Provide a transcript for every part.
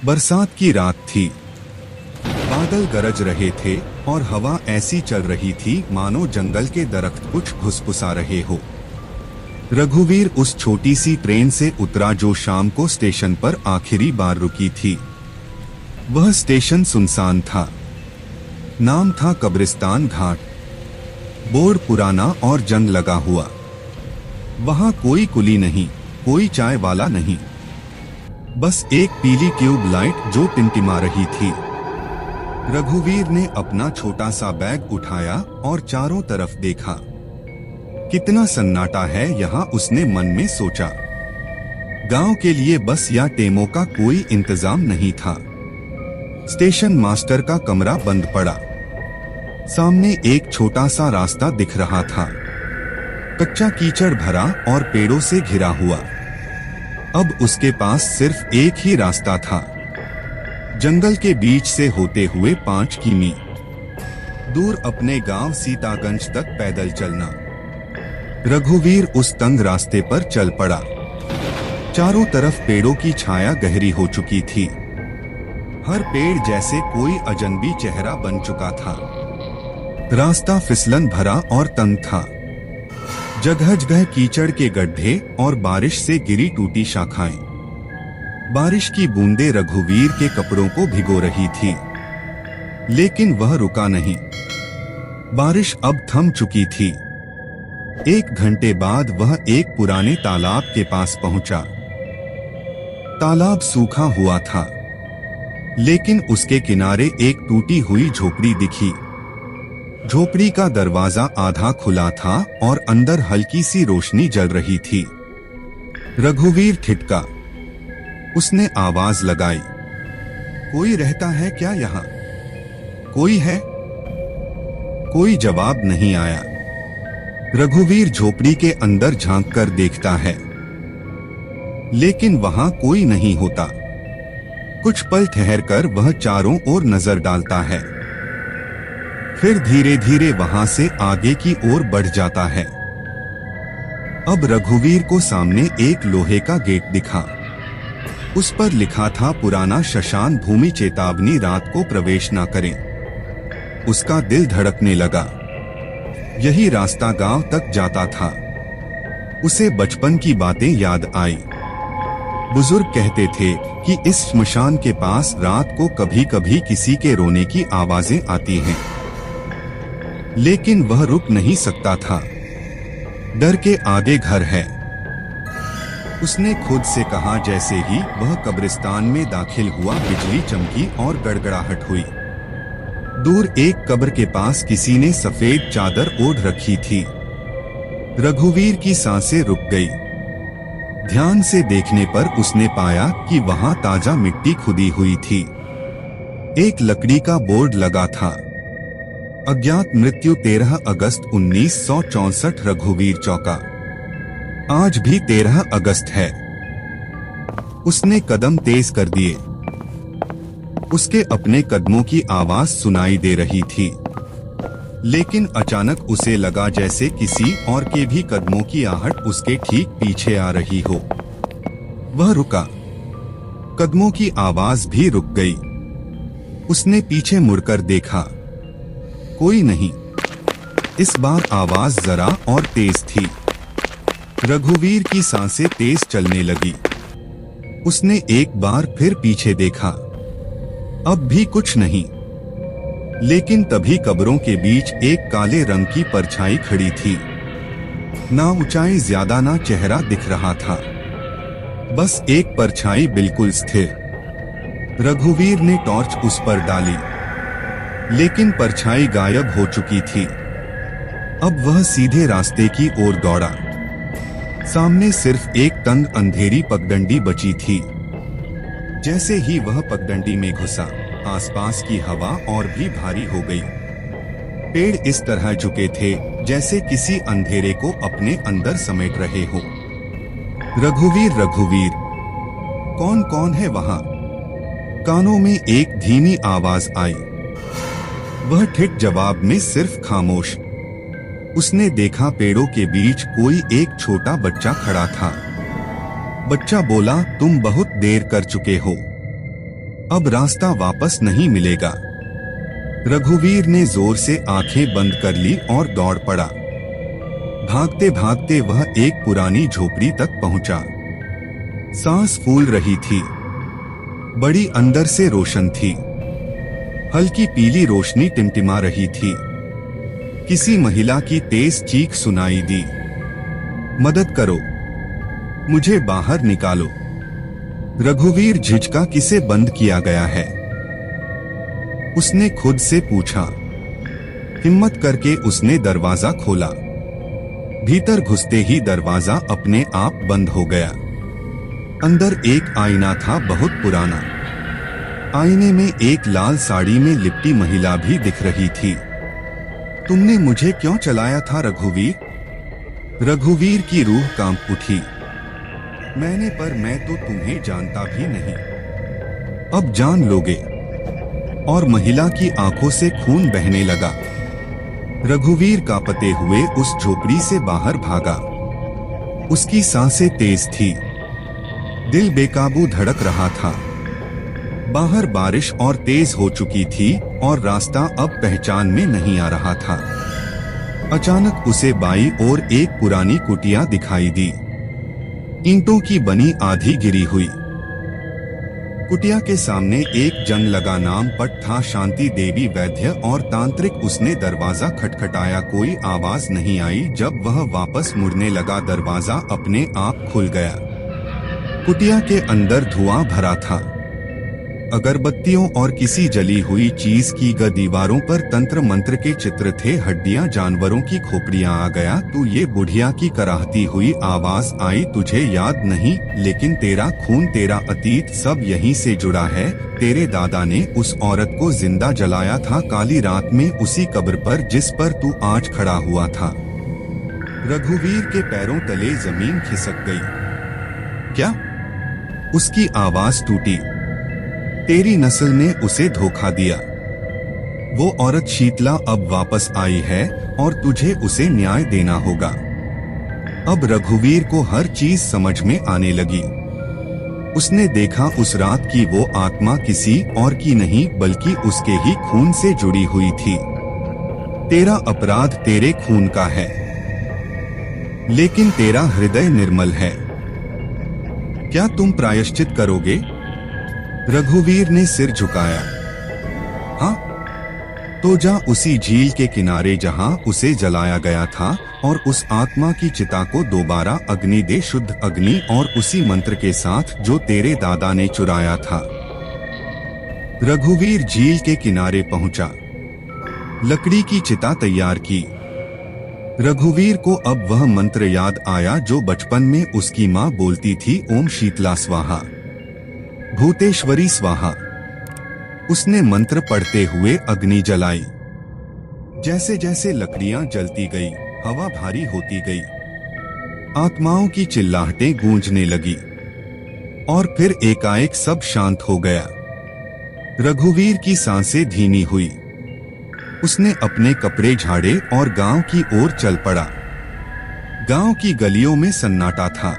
बरसात की रात थी। बादल गरज रहे थे और हवा ऐसी चल रही थी मानो जंगल के दरख्त कुछ फुसफुसा रहे हो। रघुवीर उस छोटी सी ट्रेन से उतरा जो शाम को स्टेशन पर आखिरी बार रुकी थी। वह स्टेशन सुनसान था। नाम था कब्रिस्तान घाट। बोर्ड पुराना और जंग लगा हुआ। वहां कोई कुली नहीं, कोई चाय वाला नहीं, बस एक पीली ट्यूब लाइट जो टिमटिमा रही थी। रघुवीर ने अपना छोटा सा बैग उठाया और चारों तरफ देखा। कितना सन्नाटा है यहाँ, उसने मन में सोचा। गांव के लिए बस या टेमो का कोई इंतजाम नहीं था। स्टेशन मास्टर का कमरा बंद पड़ा। सामने एक छोटा सा रास्ता दिख रहा था, कच्चा कीचड़ भरा और पेड़ों से घिरा हुआ। अब उसके पास सिर्फ एक ही रास्ता था, जंगल के बीच से होते हुए 5 किमी दूर अपने गांव सीतागंज तक पैदल चलना। रघुवीर उस तंग रास्ते पर चल पड़ा। चारों तरफ पेड़ों की छाया गहरी हो चुकी थी। हर पेड़ जैसे कोई अजनबी चेहरा बन चुका था। रास्ता फिसलन भरा और तंग था। जगह जगह कीचड़ के गड्ढे और बारिश से गिरी टूटी शाखाएं। बारिश की बूंदें रघुवीर के कपड़ों को भिगो रही थी, लेकिन वह रुका नहीं। बारिश अब थम चुकी थी। 1 घंटे बाद वह एक पुराने तालाब के पास पहुंचा। तालाब सूखा हुआ था, लेकिन उसके किनारे एक टूटी हुई झोपड़ी दिखी। झोपड़ी का दरवाजा आधा खुला था और अंदर हल्की सी रोशनी जल रही थी। रघुवीर ठिठका। उसने आवाज लगाई, कोई रहता है क्या यहाँ? कोई है? कोई जवाब नहीं आया। रघुवीर झोपड़ी के अंदर झांक कर देखता है, लेकिन वहां कोई नहीं होता। कुछ पल ठहरकर वह चारों ओर नजर डालता है, फिर धीरे धीरे वहां से आगे की ओर बढ़ जाता है। अब रघुवीर को सामने एक लोहे का गेट दिखा। उस पर लिखा था, पुराना शशान भूमि, चेतावनी, रात को प्रवेश न करें। उसका दिल धड़कने लगा। यही रास्ता गांव तक जाता था। उसे बचपन की बातें याद आई। बुजुर्ग कहते थे कि इस श्मशान के पास रात को कभी कभी किसी के रोने की आवाजें आती हैं, लेकिन वह रुक नहीं सकता था। डर के आगे घर है, उसने खुद से कहा। जैसे ही वह कब्रिस्तान में दाखिल हुआ, बिजली चमकी और गड़गड़ाहट हुई। दूर एक कब्र के पास किसी ने सफेद चादर ओढ़ रखी थी। रघुवीर की सांसें रुक गई। ध्यान से देखने पर उसने पाया कि वहां ताजा मिट्टी खुदी हुई थी। एक लकड़ी का बोर्ड लगा था, अज्ञात मृत्यु 13 अगस्त 1964। रघुवीर चौंका। आज भी 13 अगस्त है। उसने कदम तेज कर दिए। उसके अपने कदमों की आवाज सुनाई दे रही थी, लेकिन अचानक उसे लगा जैसे किसी और के भी कदमों की आहट उसके ठीक पीछे आ रही हो। वह रुका। कदमों की आवाज भी रुक गई। उसने पीछे मुड़कर देखा, कोई नहीं। इस बार आवाज जरा और तेज थी। रघुवीर की सांसें तेज चलने लगी। उसने एक बार फिर पीछे देखा। अब भी कुछ नहीं, लेकिन तभी कब्रों के बीच एक काले रंग की परछाई खड़ी थी। ना ऊंचाई ज्यादा, ना चेहरा दिख रहा था, बस एक परछाई बिल्कुल स्थिर। रघुवीर ने टॉर्च उस पर डाली, लेकिन परछाई गायब हो चुकी थी। अब वह सीधे रास्ते की ओर दौड़ा। सामने सिर्फ एक तंग अंधेरी पगडंडी बची थी। जैसे ही वह पगडंडी में घुसा, आसपास की हवा और भी भारी हो गई। पेड़ इस तरह झुके थे जैसे किसी अंधेरे को अपने अंदर समेट रहे हो। रघुवीर, रघुवीर, कौन कौन है वहां? कानों में एक धीमी आवाज आई। वह ठिठ जवाब में सिर्फ खामोश। उसने देखा पेड़ों के बीच कोई एक छोटा बच्चा खड़ा था। बच्चा बोला, तुम बहुत देर कर चुके हो। अब रास्ता वापस नहीं मिलेगा। रघुवीर ने जोर से आंखें बंद कर ली और दौड़ पड़ा। भागते भागते वह एक पुरानी झोपड़ी तक पहुंचा। सांस फूल रही थी, बड़ी अंदर से रोशन थी। हल्की पीली रोशनी टिमटिमा रही थी। किसी महिला की तेज चीख सुनाई दी, मदद करो, मुझे बाहर निकालो। रघुवीर झिझका, किसे बंद किया गया है? उसने खुद से पूछा। हिम्मत करके उसने दरवाजा खोला। भीतर घुसते ही दरवाजा अपने आप बंद हो गया। अंदर एक आईना था, बहुत पुराना। आईने में एक लाल साड़ी में लिपटी महिला भी दिख रही थी। तुमने मुझे क्यों चलाया था रघुवीर? रघुवीर की रूह कांप उठी। मैंने, पर मैं तो तुम्हें जानता भी नहीं। अब जान लोगे। और महिला की आंखों से खून बहने लगा। रघुवीर कांपते हुए उस झोपड़ी से बाहर भागा। उसकी सांसें तेज थी, दिल बेकाबू धड़क रहा था। बाहर बारिश और तेज हो चुकी थी और रास्ता अब पहचान में नहीं आ रहा था। अचानक उसे बाईं ओर एक पुरानी कुटिया दिखाई दी। ईंटों की बनी, आधी गिरी हुई। कुटिया के सामने एक जंग लगा नाम पट था, शांति देवी वैद्य और तांत्रिक। उसने दरवाजा खटखटाया, कोई आवाज नहीं आई। जब वह वापस मुड़ने लगा, दरवाजा अपने आप खुल गया। कुटिया के अंदर धुआं भरा था, अगरबत्तियों और किसी जली हुई चीज की दीवारों पर तंत्र मंत्र के चित्र थे। हड्डियां, जानवरों की खोपड़ियां। आ गया तू? ये बुढ़िया की कराहती हुई आवाज आई। तुझे याद नहीं, लेकिन तेरा खून, तेरा अतीत सब यहीं से जुड़ा है। तेरे दादा ने उस औरत को जिंदा जलाया था काली रात में, उसी कब्र पर जिस पर तू आज खड़ा हुआ था। रघुवीर के पैरों तले जमीन खिसक गई। क्या? उसकी आवाज टूटी। तेरी नस्ल ने उसे धोखा दिया। वो औरत शीतला अब वापस आई है और तुझे उसे न्याय देना होगा। अब रघुवीर को हर चीज समझ में आने लगी। उसने देखा उस रात की वो आत्मा किसी और की नहीं बल्कि उसके ही खून से जुड़ी हुई थी। तेरा अपराध तेरे खून का है, लेकिन तेरा हृदय निर्मल है। क्या तुम प्रायश्चित करोगे? रघुवीर ने सिर झुकाया। हाँ, तो जा उसी झील के किनारे जहां उसे जलाया गया था और उस आत्मा की चिता को दोबारा अग्नि दे, शुद्ध अग्नि, और उसी मंत्र के साथ जो तेरे दादा ने चुराया था। रघुवीर झील के किनारे पहुंचा, लकड़ी की चिता तैयार की। रघुवीर को अब वह मंत्र याद आया जो बचपन में उसकी माँ बोलती थी, ओम शीतला स्वाहा, भूतेश्वरी स्वाहा। उसने मंत्र पढ़ते हुए अग्नि जलाई। जैसे जैसे लकड़ियां जलती गई, हवा भारी होती गई। आत्माओं की चिल्लाहटें गूंजने लगी और फिर एकाएक सब शांत हो गया। रघुवीर की सांसें धीमी हुई। उसने अपने कपड़े झाड़े और गांव की ओर चल पड़ा। गांव की गलियों में सन्नाटा था,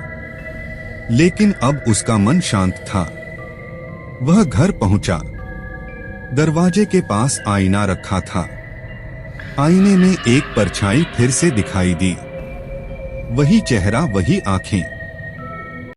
लेकिन अब उसका मन शांत था। वह घर पहुंचा। दरवाजे के पास आईना रखा था। आईने में एक परछाई फिर से दिखाई दी। वही चेहरा, वही आंखें।